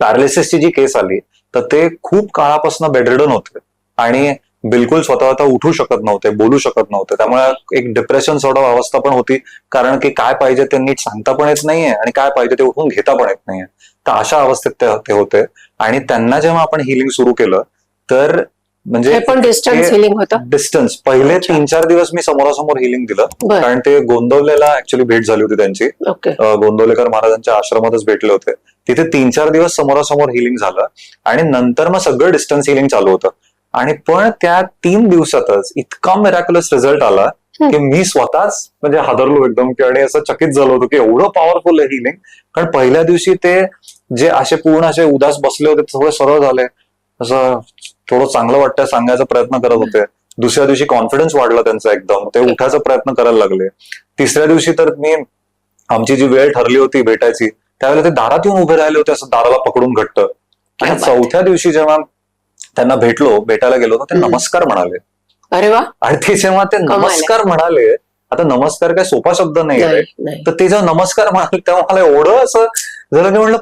पॅरालिसिसची जी केस आली तर ते खूप काळापासून बेडरिडन होते आणि बिलकुल स्वतः उठू शकत नव्हते, बोलू शकत नव्हते. त्यामुळे एक डिप्रेशन सॉर्ट ऑफ अवस्था पण होती. कारण की काय पाहिजे ते नीट सांगता पण येत नाहीये आणि काय पाहिजे ते उठून घेता पण येत नाहीये. तर अशा अवस्थेत ते होते. आणि त्यांना जेव्हा आपण हिलिंग सुरू केलं तर म्हणजे डिस्टन्स हिलिंग होतं. डिस्टन्स पहिले 3-4 दिवस मी समोरासमोर हिलिंग दिलं. कारण ते गोंदवलेला ऍक्च्युली भेट झाली होती त्यांची. गोंदवलेकर महाराजांच्या आश्रमातच भेटले होते. तिथे 3-4 दिवस समोरासमोर हिलिंग झालं आणि नंतर मग सगळं डिस्टन्स हिलिंग चालू होतं. आणि पण त्या 3 दिवसातच इतका मिरॅक्युलस रिझल्ट आला की मी स्वतःच म्हणजे हादरलो एकदम की आणि असं चकित झालो होतो की एवढं पॉवरफुल आहे हिलिंग. कारण पहिल्या दिवशी ते जे असे पूर्ण असे उदास बसले होते थोडे सरळ झाले, असं थोडं चांगलं वाटतं सांगायचा प्रयत्न करत होते. दुसऱ्या दिवशी कॉन्फिडन्स वाढला त्यांचा एकदम, ते उठायचा प्रयत्न करायला लागले. तिसऱ्या दिवशी तर मी आमची जी वेळ ठरली होती भेटायची त्यावेळेला ते दारात येऊन उभे राहिले होते असं दाराला पकडून घट्ट. आणि चौथ्या दिवशी जेव्हा त्यांना भेटायला गेलो तर ते नमस्कार म्हणाले. अरे वा. आणि ते जेव्हा ते नमस्कार म्हणाले, आता नमस्कार काय सोपा शब्द नाही तर ते जेव्हा नमस्कार म्हणाले तेव्हा मला एवढं असं झालं की म्हणलं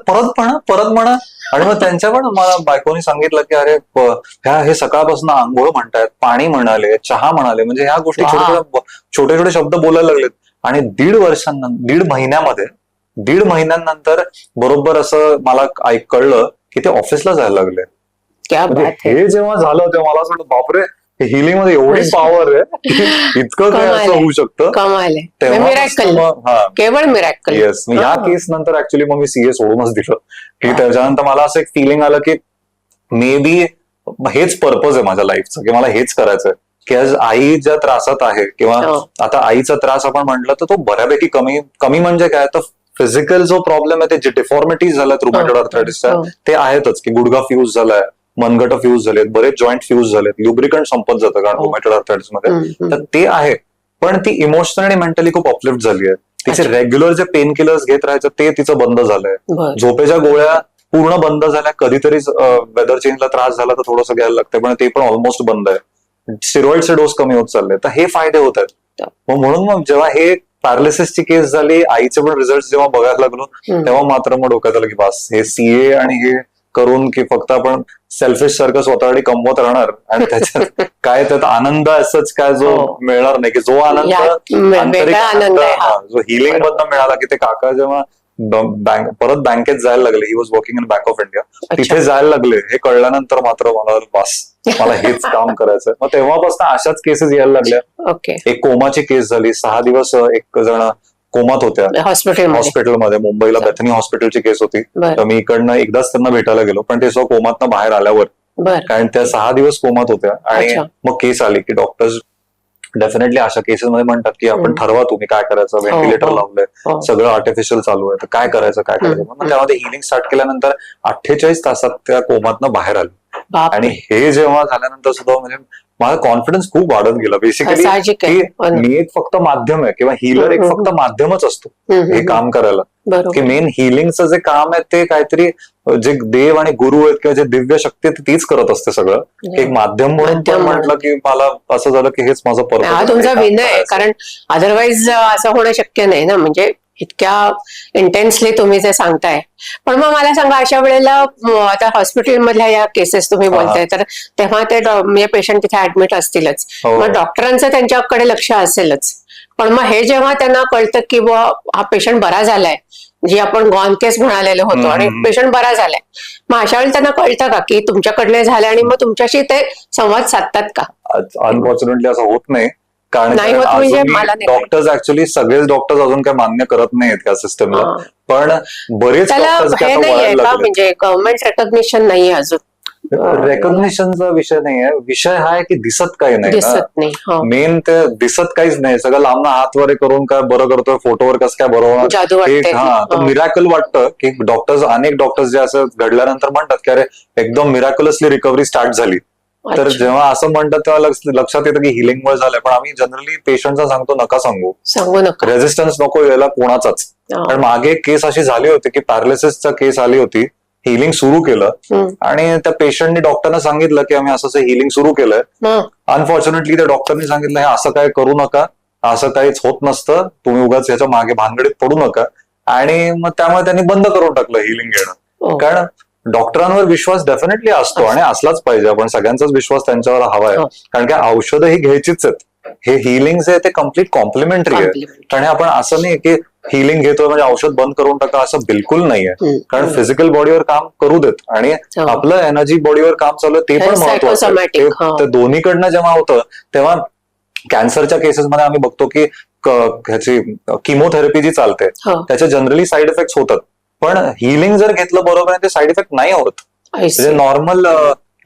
परत म्हणा. आणि मग त्यांच्या पण मला बायकोनी सांगितलं की अरे हे सकाळपासून आंघोळ म्हणतायत, पाणी म्हणाले, चहा म्हणाले, म्हणजे ह्या गोष्टी छोटे छोटे शब्द बोलायला लागलेत. आणि 1.5 महिन्यांनंतर बरोबर असं मला कळलं की ते ऑफिसला जायला लागले. हे जेव्हा झालं तेव्हा मला असं वाटतं बापरे, हिलिंग मध्ये एवढी पॉवर आहे, इतकं काय असं होऊ शकतं. केवळ मिरॅकल. येस, मी ह्या केस नंतर ऍक्च्युली मग मी सीए सोडूनच दिलं की त्याच्यानंतर मला असं एक फिलिंग आलं की मे बी हेच पर्पज आहे माझ्या लाईफचं, की मला हेच करायचंय. की आज आई ज्या त्रासात आहे किंवा आता आईचा त्रास आपण म्हटलं तर तो बऱ्यापैकी कमी म्हणजे काय तर फिजिकल जो प्रॉब्लेम आहे ते जे डिफॉर्मिटीज झाल्यात रुमॅटॉइड आर्थरायटिसच्या ते आहेतच, की गुडघा फ्यूज झालाय, मनगट फ्यूज झालेत, बरेच जॉईंट फ्यूज झालेत, ल्युब्रिकंट संपत जातं कारण रुमॅटॉइड आर्थरायटिस मध्ये. तर ते आहे, पण ती इमोशनल आणि मेंटली खूप अपलिफ्ट झाली आहे. तिचे रेग्युलर जे पेन किलर्स घेत राहायचं ते तिचं बंद झालंय. झोपेच्या गोळ्या पूर्ण बंद झाल्या, कधीतरीच वेदर चेंजला त्रास झाला तर थोडंसं घ्यायला लागतं, पण ते पण ऑलमोस्ट बंद आहे. स्टेरॉइडचे डोस कमी होत चालले, तर हे फायदे होत आहेत. म्हणून मग जेव्हा हे पॅरालिसिसची केस झाली, आईचे पण रिझल्ट जेव्हा बघायला लागलो तेव्हा मात्र मग डोक्यात आलं की बस हे सीए आणि हे करून की फक्त आपण सेल्फिश सारखं स्वतःकडे कमवत राहणार आणि त्याच्यात काय त्यात आनंद असंच काय जो मिळणार नाही, की जो आनंद आंतरिक आनंद जो हिलिंग मधनं मिळाला, की ते काका जेव्हा परत बँकेत जायला लागले, he was working in bank of India, तिथे जायला लागले, हे कळल्यानंतर मात्र मला बस मला हेच काम करायचंय. मग तेव्हापासून अशाच केसेस यायला लागल्या. एक कोमाची केस झाली, 6 दिवस एक जण कोमात होत्या हॉस्पिटलमध्ये, मुंबईला बेथनी हॉस्पिटलची केस होती. तर मी इकडनं एकदाच त्यांना भेटायला गेलो, पण ते कोमातनं बाहेर आल्यावर कारण त्या 6 दिवस कोमात होत्या. आणि मग केस आली की डॉक्टर्स डेफिनेटली अशा केसेसमध्ये म्हणतात की आपण ठरवा तुम्ही काय करायचं, व्हेंटिलेटर लावलंय, सगळं आर्टिफिशियल चालू आहे, तर काय करायचं. मग त्यामध्ये हिलिंग स्टार्ट केल्यानंतर 48 तासात त्या कोमातनं बाहेर आले. आणि हे जेव्हा झाल्यानंतर सुद्धा म्हणजे माझा कॉन्फिडन्स खूप वाढत गेला बेसिकली, की मी एक फक्त माध्यम आहे किंवा हिलर एक फक्त माध्यमच असतो हे काम करायला, की मेन हिलिंगचं जे काम आहे ते काहीतरी जे देव आणि गुरु आहेत किंवा जे दिव्य शक्ती आहे तीच करत असते सगळं. एक माध्यम म्हणून पण म्हटलं की मला असं झालं की हेच माझं पर्पज. हा तुमचा विनय आहे, कारण अदरवाईज असं होणं शक्य नाही ना, म्हणजे इतक्या इंटेन्सली तुम्ही जे सांगताय. पण मग मला सांगा, अशा वेळेला आता हॉस्पिटल मधल्या या केसेस तुम्ही बोलताय तर तेव्हा ते पेशंट तिथे ऍडमिट असतीलच, मग डॉक्टरांचं त्यांच्याकडे लक्ष असेलच. पण मग हे जेव्हा त्यांना कळतं की हा पेशंट बरा झालाय, जी आपण गॉन केस म्हणालेलो होतो आणि पेशंट बरा झालाय, मग अशा वेळी त्यांना कळतं का की तुमच्याकडले झाले आणि मग तुमच्याशी ते संवाद साधतात का? अनफॉर्च्युनेटली असं होत नाही, कारण डॉक्टर्स ऍक्च्युली सगळेच डॉक्टर्स अजून काही मान्य करत नाहीत या सिस्टमला. पण बरेच म्हणजे गव्हर्नमेंट रेकॉग्निशन नाहीये अजून. रेकॉग्निशनचा विषय नाही आहे, विषय हा आहे की दिसत काही नाही. मेन ते दिसत काहीच नाही, सगळं लांबना हात वर करून काय बरं करतोय, फोटोवर कसं काय बरोबर. हा, तर मिरॅकल वाटतं की अनेक डॉक्टर्स जे असं घडल्यानंतर म्हणतात की अरे एकदम मिरॅक्युलसली रिकव्हरी स्टार्ट झाली. तर जेव्हा असं म्हणतात तेव्हा लक्षात येतं की हिलिंगमुळे झालंय. पण आम्ही जनरली पेशंटला सांगतो नका सांगू रेझिस्टन्स नको यायला कोणाचाच. कारण मागे एक केस अशी झाली होती की पॅरालिसिसचा केस आली होती, हिलिंग सुरू केलं आणि त्या पेशंटने डॉक्टरना सांगितलं की आम्ही असं हिलिंग सुरू केलंय. अनफॉर्च्युनेटली त्या डॉक्टरने सांगितलं हे असं काय करू नका, असं काहीच होत नसतं, तुम्ही उगाच याच्या मागे भानगडीत पडू नका. आणि मग त्यामुळे त्यांनी बंद करून टाकलं हिलिंग घेणं. कारण डॉक्टरांवर विश्वास डेफिनेटली असतो आणि असलाच पाहिजे, आपण सगळ्यांचाच विश्वास त्यांच्यावर हवा आहे. कारण की औषधं ही घ्यायचीच आहेत, हे हिलिंग जे आहे ते कम्प्लीट कॉम्प्लिमेंटरी आहे. कारण आपण असं नाही की हिलिंग घेतोय म्हणजे औषध बंद करून टाका, असं बिलकुल नाहीये. कारण फिजिकल बॉडीवर काम करू देत आणि आपलं एनर्जी बॉडीवर काम चालू आहे ते पण महत्वाचं आहे. दोन्हीकडनं जेव्हा होतं तेव्हा कॅन्सरच्या केसेसमध्ये आम्ही बघतो की ह्याची किमोथेरपी जी चालते त्याच्या जनरली साईड इफेक्ट होतात, पण हिलिंग जर घेतलं बरोबर आहे ते साईड इफेक्ट नाही होत. म्हणजे नॉर्मल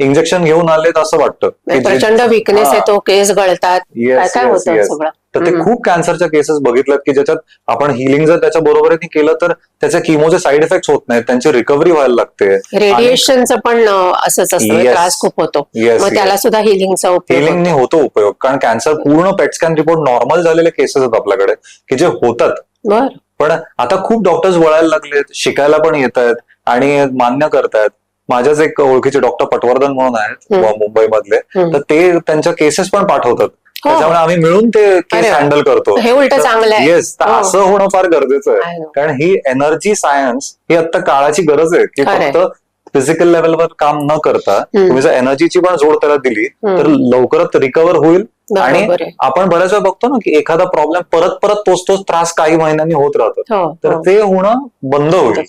इंजेक्शन घेऊन आलेत असं वाटतं की जे- प्रचंड विकनेस हा. येतो, केस गळतात, काय Yes, काय yes, होतं yes. सगळं. तर ते खूप कॅन्सरच्या केसेस बघितल्यात की ज्याच्यात आपण हिलिंग जर त्याच्या बरोबरीने केलं तर त्याच्या किमोचे साईड इफेक्ट होत नाहीत, त्यांची रिकव्हरी व्हायला लागते. रेडिएशनचं पण असंच असतं, म्हणजे Yes. त्रास खूप होतो. Yes, मग त्याला yes. सुद्धा हिलिंगचा उपयोग हिलिंगने होतो. होतो उपयोग, कारण कॅन्सर पूर्ण पेट स्कॅन रिपोर्ट नॉर्मल झालेले केसेस आहेत आपल्याकडे की जे होतात. बर पण आता खूप डॉक्टर्स वळायला लागलेत, शिकायला पण येत आहेत आणि मान्य करतायत. माझ्याच एक ओळखीचे डॉक्टर पटवर्धन म्हणून आहेत मुंबईमधले, तर ते त्यांच्या केसेस पण पाठवतात. त्याच्यामुळे आम्ही मिळून ते केस अरे वा. हँडल करतो. हे उलट चांगलं आहे. येस, तर हो. असं होणं फार गरजेचं I आहे, know. कारण ही एनर्जी सायन्स ही आता काळाची गरज आहे की खरंय. फक्त फिजिकल लेवलवर काम न करता तुम्ही जर एनर्जीची पण जोड त्याला दिली तर लवकरच रिकव्हर होईल. आणि बरोबर आहे. आपण बऱ्याच वेळा बघतो ना की एखादा प्रॉब्लेम परत परत तोच त्रास काही महिन्यांनी होत राहतो, हो, तर हो. ते होणं बंद होईल.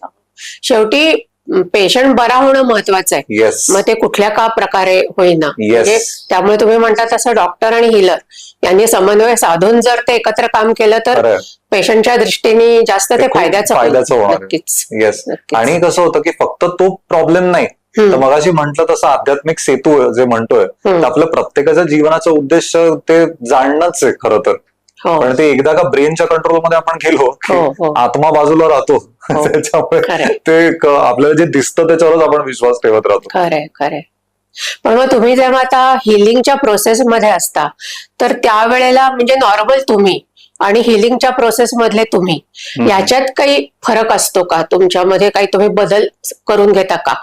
शेवटी पेशंट बरा होणं महत्वाचं आहे. येस, मग ते कुठल्या का प्रकारे होईना, म्हणजे येस, त्यामुळे तुम्ही म्हणता तसं डॉक्टर आणि हिलर यांनी समन्वय साधून जर ते एकत्र काम केलं तर खरं पेशंटच्या दृष्टीने जास्त ते खूप फायद्याचं फायद्याचं होईल. होणार आहे. नक्कीच. येस. नक्कीच. आणि कसं होतं की फक्त तो प्रॉब्लेम नाही, तर मगाशी म्हटलं तसं आध्यात्मिक सेतू जे म्हणतोय, तर आपल्या प्रत्येकाच्या जीवनाचा उद्देश ते जाणणंच आहे खरं तर. हो, पण ते एकदा का ब्रेनच्या कंट्रोलमध्ये आपण गेलो की हो, हो. आत्मा बाजूला राहतो, हो. त्याच्यामुळे खरंय. ते आपल्याला जे दिसतं त्याच्यावरच आपण विश्वास ठेवत राहतो. खरंय खरंय. पण मग तुम्ही जेव्हा आता हिलिंगच्या प्रोसेस मध्ये असता, तर त्यावेळेला म्हणजे नॉर्मल तुम्ही आणि हिलिंगच्या प्रोसेस मधले तुम्ही याच्यात काही फरक असतो का? तुमच्यामध्ये काही तुम्ही बदल करून घेता का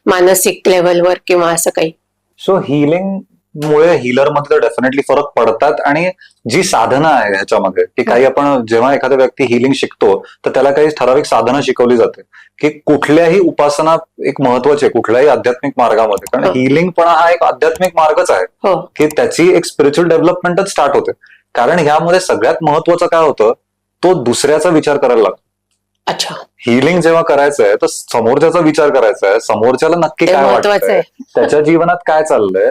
मानसिक लेवलवर किंवा असं काही? सो हिलिंग मुळे हिलर मधले डेफिनेटली फरक पडतात. आणि जी साधना आहे ह्याच्यामध्ये की काही आपण जेव्हा एखादा व्यक्ती हिलिंग शिकतो तर त्याला काही ठराविक साधना शिकवली जाते की कुठल्याही उपासना एक महत्वाची आहे कुठल्याही आध्यात्मिक मार्गामध्ये, कारण हिलिंग पण हा एक आध्यात्मिक मार्गच आहे की त्याची एक स्पिरिच्युअल डेव्हलपमेंटच स्टार्ट होते. कारण ह्यामध्ये सगळ्यात महत्वाचं काय होतं, तो दुसऱ्याचा विचार करायला लागतो. अच्छा, हिलिंग जेव्हा करायचंय तर समोरच्याचा विचार करायचा आहे, समोरच्याला नक्की ते काय महत्वाचं वाटतंय, आहे. त्याच्या जीवनात काय चाललंय,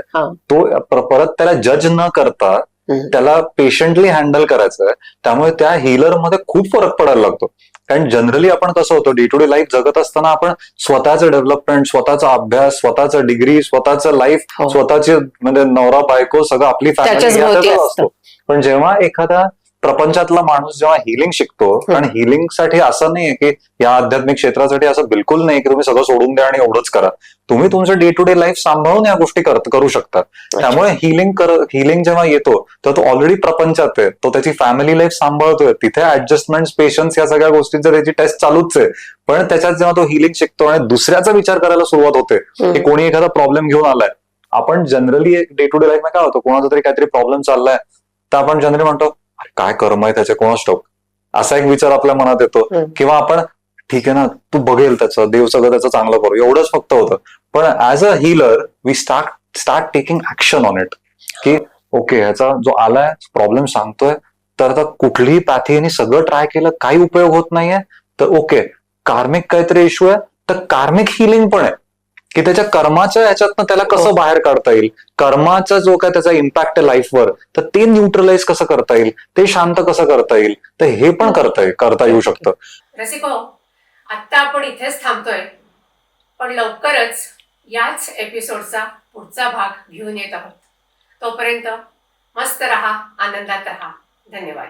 तो परत त्याला जज न करता त्याला पेशंटली हँडल करायचंय. त्यामुळे त्या हिलर मध्ये खूप फरक पडायला लागतो. कारण जनरली आपण कसं होतं, डे टू डे लाईफ जगत असताना आपण स्वतःचं डेव्हलपमेंट, स्वतःचा अभ्यास, स्वतःचं डिग्री, स्वतःचं लाईफ, स्वतःचे म्हणजे नवरा बायको सगळं आपली फॅमिली यातच असतो. पण जेव्हा एखादा प्रपंचातला माणूस जेव्हा हिलिंग शिकतो, आणि हिलिंगसाठी असं नाहीये की या आध्यात्मिक क्षेत्रासाठी असं बिलकुल नाही की तुम्ही सगळं सोडून द्या आणि एवढंच करा. तुम्ही तुमचं डे टू डे लाईफ सांभाळून या गोष्टी करू शकता. त्यामुळे हिलिंग जेव्हा येतो तर तो ऑलरेडी प्रपंचात आहे, तो त्याची फॅमिली लाईफ सांभाळतोय, तिथे ऍडजस्टमेंट, पेशन्स या सगळ्या गोष्टींचं त्याची टेस्ट चालूच आहे. पण त्याच्यात जेव्हा तो हिलिंग शिकतो आणि दुसऱ्याचा विचार करायला सुरुवात होते की कोणी एखादा प्रॉब्लेम घेऊन आलाय. आपण generally day to day life मध्ये काय होतं, कोणाचा तरी काहीतरी प्रॉब्लेम चाललाय तर आपण जनरली म्हणतो काय कर्म आहे त्याचे कोणास ठाऊक, असा एक विचार आपल्या मनात येतो. किंवा आपण ठीक आहे ना, तू बघेल त्याचं, देव सगळं त्याचं चांगलं करू, एवढंच फक्त होतं. पण as a healer we start taking action on it की ओके, ह्याचा जो आलाय प्रॉब्लेम सांगतोय, तर आता कुठलीही पॅथीने सगळं ट्राय केलं काही उपयोग होत नाहीये, तर ओके कार्मिक काहीतरी इश्यू आहे, तर कार्मिक हिलिंग पण आहे की त्याच्या कर्माच्या ह्याच्यातनं त्याला कसं बाहेर काढता येईल, कर्माचा जो काय त्याचा इम्पॅक्ट आहे लाईफवर, तर ते न्यूट्रलाइज कसं करता येईल, ते शांत कसं करता येईल, तर हे पण करता येऊ शकतं. रसिको, आता आपण इथेच थांबतोय, पण लवकरच याच एपिसोडचा पुढचा भाग घेऊन येत आहोत. तोपर्यंत मस्त रहा, आनंदात रहा. धन्यवाद.